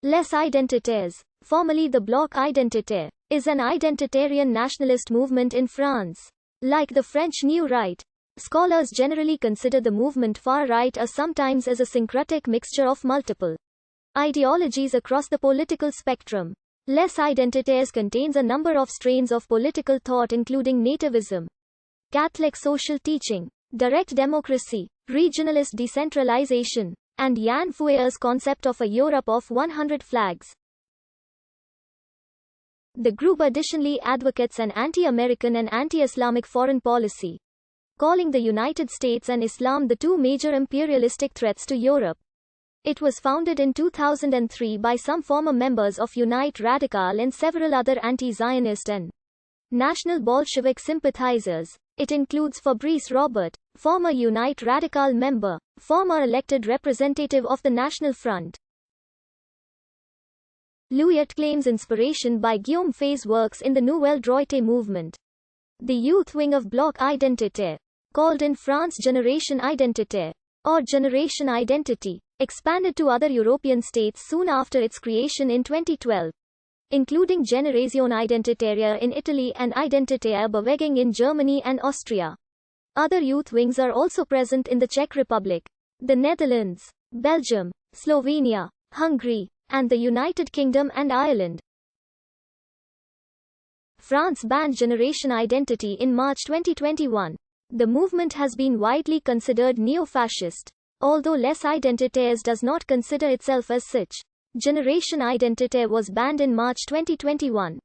Les Identitaires, formerly the Bloc Identitaire, is an identitarian nationalist movement in France. Like the French New Right, scholars generally consider the movement far-right or sometimes as a syncretic mixture of multiple ideologies across the political spectrum. Les Identitaires contains a number of strains of political thought including nativism, Catholic social teaching, direct democracy, regionalist decentralization, and Jan Fouet's concept of a Europe of 100 flags. The group additionally advocates an anti-American and anti-Islamic foreign policy, calling the United States and Islam the two major imperialistic threats to Europe. It was founded in 2003 by some former members of Unite Radical and several other anti-Zionist and National Bolshevik sympathizers. It includes Fabrice Robert, former Unite Radical member, former elected representative of the National Front. Louillet claims inspiration by Guillaume Fay's works in the Nouvelle Droite movement. The youth wing of Bloc Identitaire, called in France Generation Identitaire, or Generation Identity, expanded to other European states soon after its creation in 2012. Including Génération Identitaire in Italy and Identitaire Bewegung in Germany and Austria. Other youth wings are also present in the Czech Republic, the Netherlands, Belgium, Slovenia, Hungary, and the United Kingdom and Ireland. France banned Generation Identity in March 2021. The movement has been widely considered neo-fascist, although Les Identitaires does not consider itself as such. Generation Identitaire was banned in March 2021.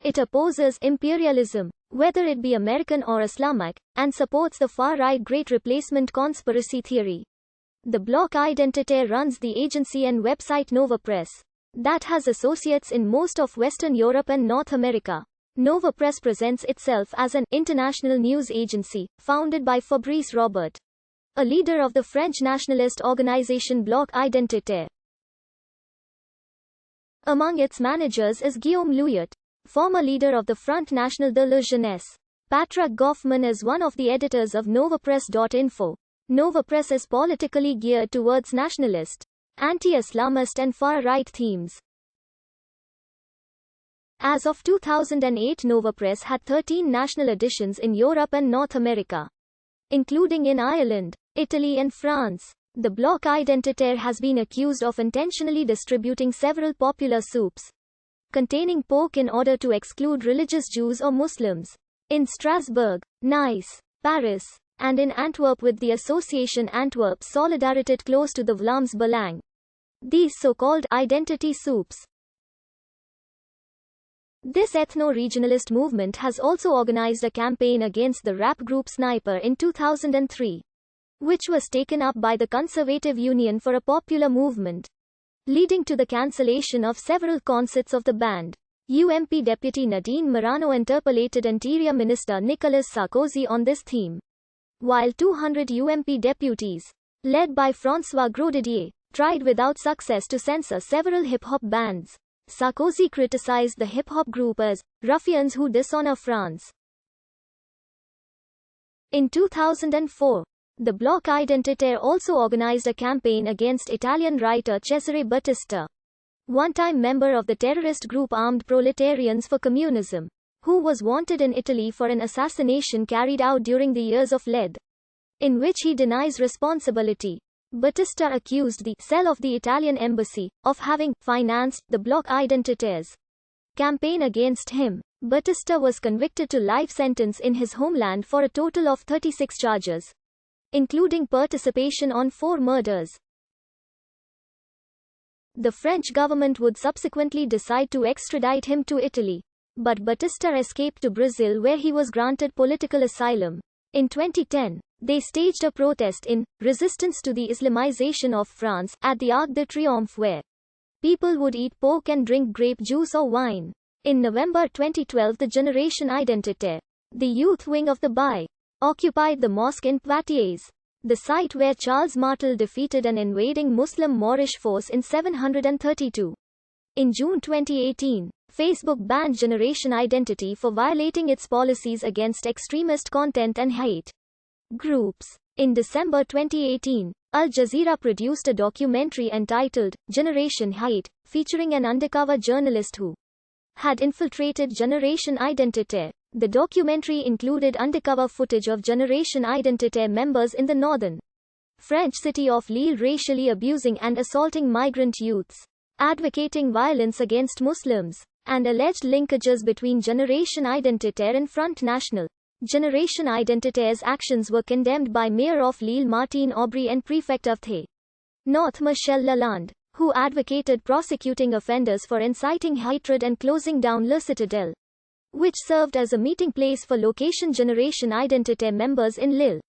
It opposes imperialism, whether it be American or Islamic, and supports the far-right Great Replacement conspiracy theory. The Bloc Identitaire runs the agency and website Nova Press, that has associates in most of Western Europe and North America. Nova Press presents itself as an international news agency, founded by Fabrice Robert, a leader of the French nationalist organization Bloc Identitaire. Among its managers is Guillaume Louillet, former leader of the Front National de la Jeunesse. Patrick Goffman is one of the editors of NovaPress.info. Nova Press is politically geared towards nationalist, anti-Islamist and far-right themes. As of 2008, Nova Press had 13 national editions in Europe and North America, including in Ireland, Italy and France. The Bloc Identitaire has been accused of intentionally distributing several popular soups containing pork in order to exclude religious Jews or Muslims. In Strasbourg, Nice, Paris, and in Antwerp with the association Antwerp Solidariteit close to the Vlaams Belang. These so-called identity soups. This ethno-regionalist movement has also organized a campaign against the rap group Sniper in 2003, which was taken up by the Conservative Union for a Popular Movement, leading to the cancellation of several concerts of the band. UMP Deputy Nadine Morano interpellated Interior Minister Nicolas Sarkozy on this theme, while 200 UMP deputies, led by François Grosdidier, tried without success to censor several hip-hop bands. Sarkozy criticized the hip-hop group as ruffians who dishonor France. In 2004, the Bloc Identitaire also organized a campaign against Italian writer Cesare Battisti, one-time member of the terrorist group Armed Proletarians for Communism, who was wanted in Italy for an assassination carried out during the years of lead, in which he denies responsibility. Battisti accused the cell of the Italian embassy of having financed the Bloc Identitaires campaign against him. Battisti was convicted to life sentence in his homeland for a total of 36 charges, including participation on 4 murders. The French government would subsequently decide to extradite him to Italy, but Battisti escaped to Brazil where he was granted political asylum. In 2010, they staged a protest in resistance to the Islamization of France at the Arc de Triomphe where people would eat pork and drink grape juice or wine. In November 2012, the Generation Identitaire, the youth wing of the BI, occupied the mosque in Poitiers, the site where Charles Martel defeated an invading Muslim Moorish force in 732. In June 2018, Facebook banned Generation Identity for violating its policies against extremist content and hate groups. In December 2018, Al Jazeera produced a documentary entitled Generation Height, featuring an undercover journalist who had infiltrated Generation Identitaire. The documentary included undercover footage of Generation Identitaire members in the northern French city of Lille racially abusing and assaulting migrant youths, advocating violence against Muslims, and alleged linkages between Generation Identitaire and Front National. Generation Identitaire's actions were condemned by Mayor of Lille Martine Aubry and Prefect of the North Michel Lalande, who advocated prosecuting offenders for inciting hatred and closing down Le Citadel, which served as a meeting place for location Generation Identitaire members in Lille.